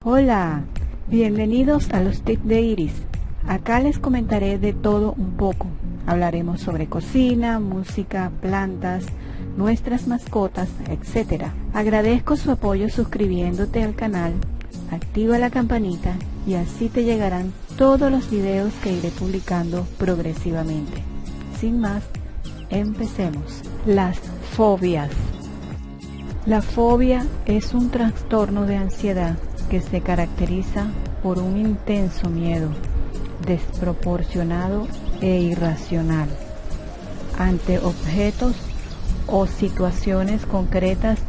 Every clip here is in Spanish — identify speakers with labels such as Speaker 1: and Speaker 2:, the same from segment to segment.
Speaker 1: Hola, bienvenidos a los tips de Iris. Acá les comentaré de todo un poco. Hablaremos sobre cocina, música, plantas, nuestras mascotas, etc. Agradezco su apoyo suscribiéndote al canal, activa la campanita y así te llegarán todos los videos que iré publicando progresivamente. Sin más, empecemos. Las fobias. La fobia es un trastorno de ansiedad que se caracteriza por un intenso miedo desproporcionado e irracional ante objetos o situaciones concretas,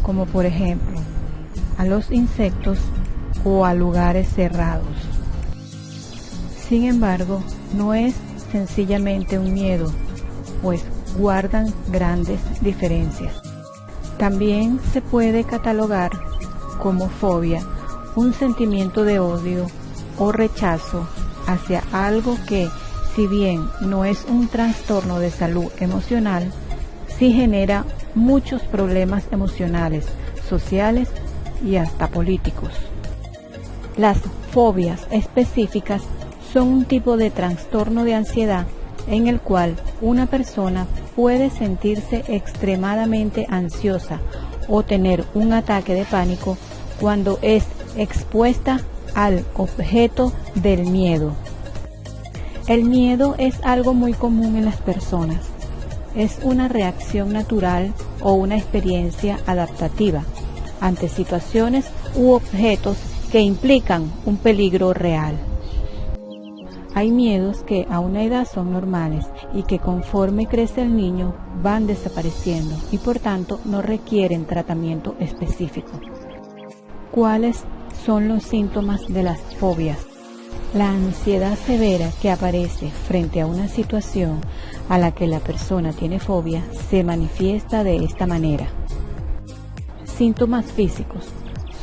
Speaker 1: como por ejemplo a los insectos o a lugares cerrados. Sin embargo, no es sencillamente un miedo, pues guardan grandes diferencias. También se puede catalogar como fobia un sentimiento de odio o rechazo hacia algo que, si bien no es un trastorno de salud emocional, sí genera muchos problemas emocionales, sociales y hasta políticos. Las fobias específicas son un tipo de trastorno de ansiedad en el cual una persona puede sentirse extremadamente ansiosa o tener un ataque de pánico cuando es expuesta al objeto del miedo. El miedo es algo muy común en las personas. Es una reacción natural o una experiencia adaptativa ante situaciones u objetos que implican un peligro real. Hay miedos que a una edad son normales y que conforme crece el niño van desapareciendo y por tanto no requieren tratamiento específico. ¿Cuáles son los síntomas de las fobias? La ansiedad severa que aparece frente a una situación a la que la persona tiene fobia se manifiesta de esta manera. Síntomas físicos: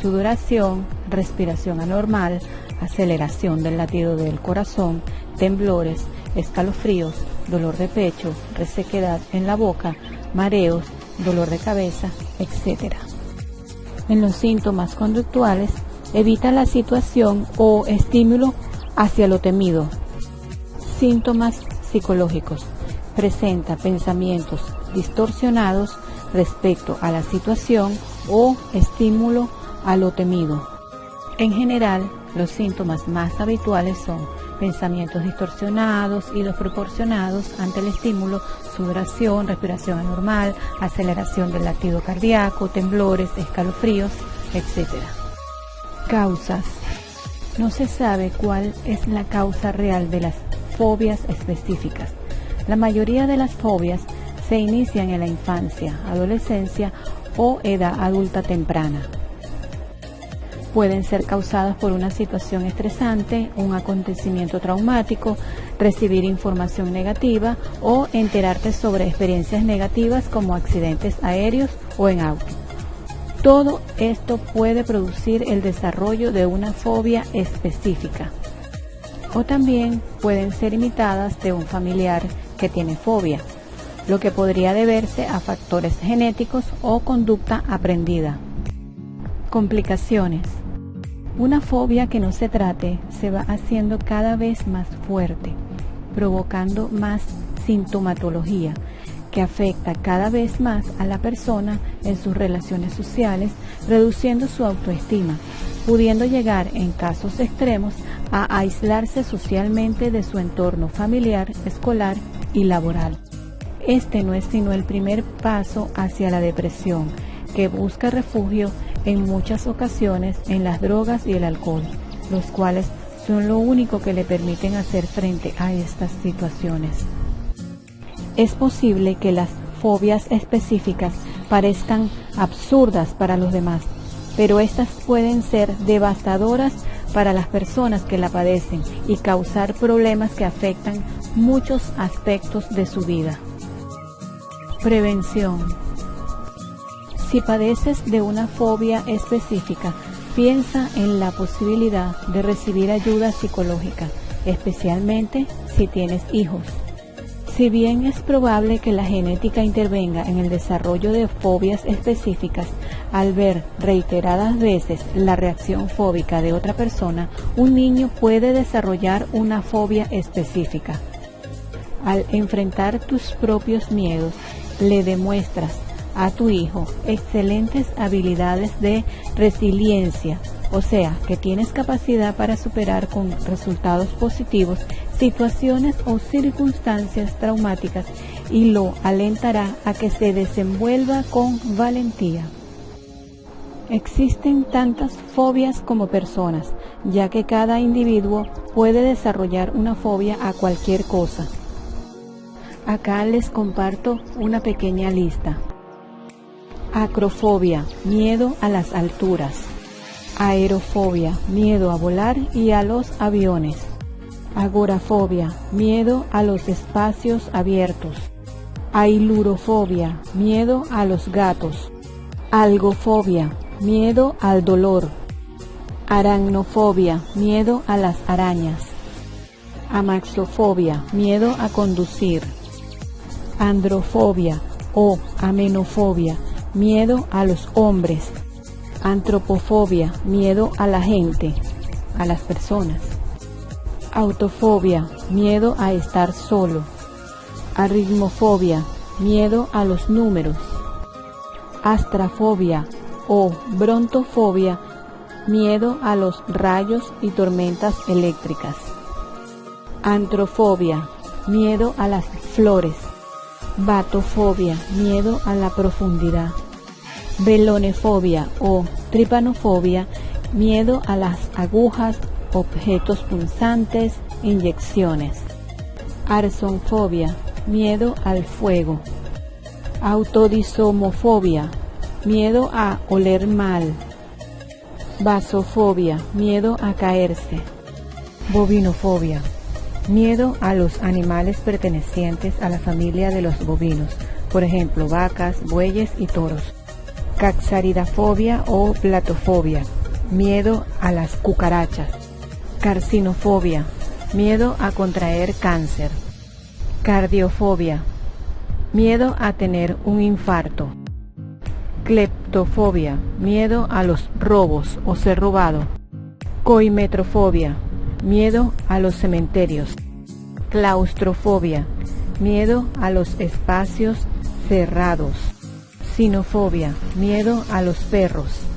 Speaker 1: sudoración, respiración anormal, aceleración del latido del corazón, temblores, escalofríos, dolor de pecho, resequedad en la boca, mareos, dolor de cabeza, etc. En los síntomas conductuales, evita la situación o estímulo hacia lo temido. Síntomas psicológicos: presenta pensamientos distorsionados respecto a la situación o estímulo a lo temido. En general, los síntomas más habituales son pensamientos distorsionados y desproporcionados ante el estímulo, sudoración, respiración anormal, aceleración del latido cardíaco, temblores, escalofríos, etc. Causas. No se sabe cuál es la causa real de las fobias específicas. La mayoría de las fobias se inician en la infancia, adolescencia o edad adulta temprana. Pueden ser causadas por una situación estresante, un acontecimiento traumático, recibir información negativa o enterarte sobre experiencias negativas como accidentes aéreos o en auto. Todo esto puede producir el desarrollo de una fobia específica. O también pueden ser imitadas de un familiar que tiene fobia, lo que podría deberse a factores genéticos o conducta aprendida. Complicaciones. Una fobia que no se trate se va haciendo cada vez más fuerte, provocando más sintomatología que afecta cada vez más a la persona en sus relaciones sociales, reduciendo su autoestima, pudiendo llegar en casos extremos a aislarse socialmente de su entorno familiar, escolar y laboral. Este no es sino el primer paso hacia la depresión, que busca refugio en muchas ocasiones en las drogas y el alcohol, los cuales son lo único que le permiten hacer frente a estas situaciones. Es posible que las fobias específicas parezcan absurdas para los demás, pero estas pueden ser devastadoras para las personas que la padecen y causar problemas que afectan muchos aspectos de su vida. Prevención. Si padeces de una fobia específica, piensa en la posibilidad de recibir ayuda psicológica, especialmente si tienes hijos. Si bien es probable que la genética intervenga en el desarrollo de fobias específicas, al ver reiteradas veces la reacción fóbica de otra persona, un niño puede desarrollar una fobia específica. Al enfrentar tus propios miedos, le demuestras a tu hijo excelentes habilidades de resiliencia, o sea, que tienes capacidad para superar con resultados positivos situaciones o circunstancias traumáticas y lo alentará a que se desenvuelva con valentía. Existen tantas fobias como personas, ya que cada individuo puede desarrollar una fobia a cualquier cosa. Acá les comparto una pequeña lista. Acrofobia, miedo a las alturas. Aerofobia, miedo a volar y a los aviones. Agorafobia, miedo a los espacios abiertos. Ailurofobia, miedo a los gatos. Algofobia, miedo al dolor. Aracnofobia, miedo a las arañas. Amaxofobia, miedo a conducir. Androfobia o amenofobia, miedo a los hombres. Antropofobia, miedo a la gente, a las personas. Autofobia, miedo a estar solo. Arritmofobia, miedo a los números. Astrafobia o brontofobia, miedo a los rayos y tormentas eléctricas. Antrofobia, miedo a las flores. Batofobia, miedo a la profundidad. Velonefobia o tripanofobia, miedo a las agujas, objetos punzantes, inyecciones. Arsonfobia, miedo al fuego. Autodisomofobia, miedo a oler mal. Vasofobia, miedo a caerse. Bovinofobia, miedo a los animales pertenecientes a la familia de los bovinos, por ejemplo, vacas, bueyes y toros. Caxaridafobia o platofobia, miedo a las cucarachas. Carcinofobia, miedo a contraer cáncer. Cardiofobia, miedo a tener un infarto. Cleptofobia, miedo a los robos o ser robado. Coimetrofobia, miedo a los cementerios. Claustrofobia, miedo a los espacios cerrados. Sinofobia, miedo a los perros.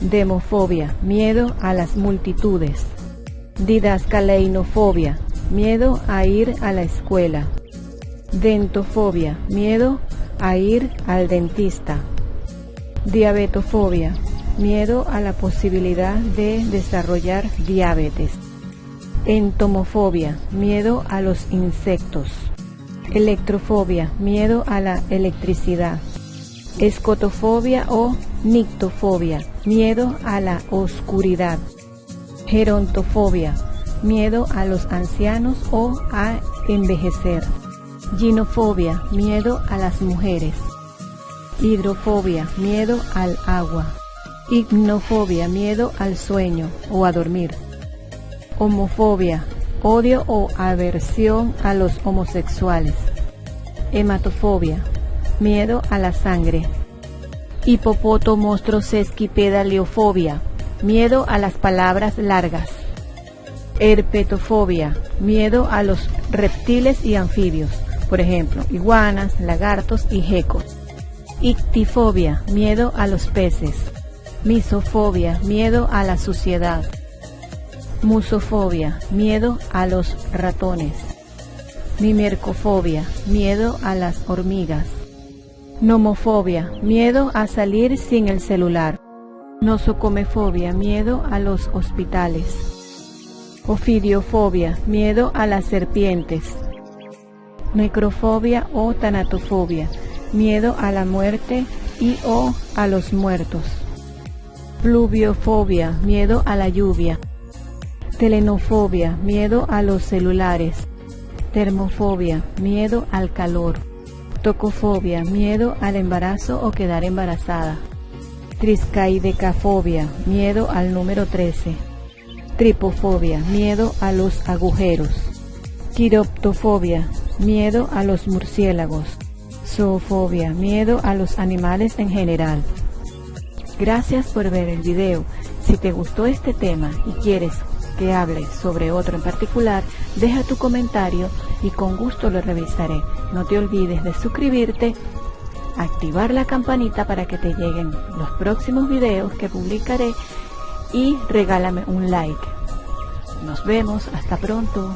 Speaker 1: Demofobia, miedo a las multitudes. Didascaleinofobia, miedo a ir a la escuela. Dentofobia, miedo a ir al dentista. Diabetofobia, miedo a la posibilidad de desarrollar diabetes. Entomofobia, miedo a los insectos. Electrofobia, miedo a la electricidad. Escotofobia o nictofobia, miedo a la oscuridad. Gerontofobia, miedo a los ancianos o a envejecer. Ginofobia, miedo a las mujeres. Hidrofobia, miedo al agua. Hipnofobia, miedo al sueño o a dormir. Homofobia, odio o aversión a los homosexuales. Hematofobia, miedo a la sangre. Hipopotomonstrosesquipedaliofobia, miedo a las palabras largas. Herpetofobia, miedo a los reptiles y anfibios, por ejemplo, iguanas, lagartos y gecos. Ictifobia, miedo a los peces. Misofobia, miedo a la suciedad. Musofobia, miedo a los ratones. Mimercofobia, miedo a las hormigas. Nomofobia, miedo a salir sin el celular. Nosocomefobia, miedo a los hospitales. Ofidiofobia, miedo a las serpientes. Necrofobia o tanatofobia, miedo a la muerte y o a los muertos. Pluviofobia, miedo a la lluvia. Telenofobia, miedo a los celulares. Termofobia, miedo al calor. Tocofobia, miedo al embarazo o quedar embarazada. Triscaidecafobia, miedo al número 13. Tripofobia, miedo a los agujeros. Quiroptofobia, miedo a los murciélagos. Zoofobia, miedo a los animales en general. Gracias por ver el video. Si te gustó este tema y quieres que hable sobre otro en particular, deja tu comentario y con gusto lo revisaré. No te olvides de suscribirte, activar la campanita para que te lleguen los próximos videos que publicaré y regálame un like. Nos vemos, hasta pronto.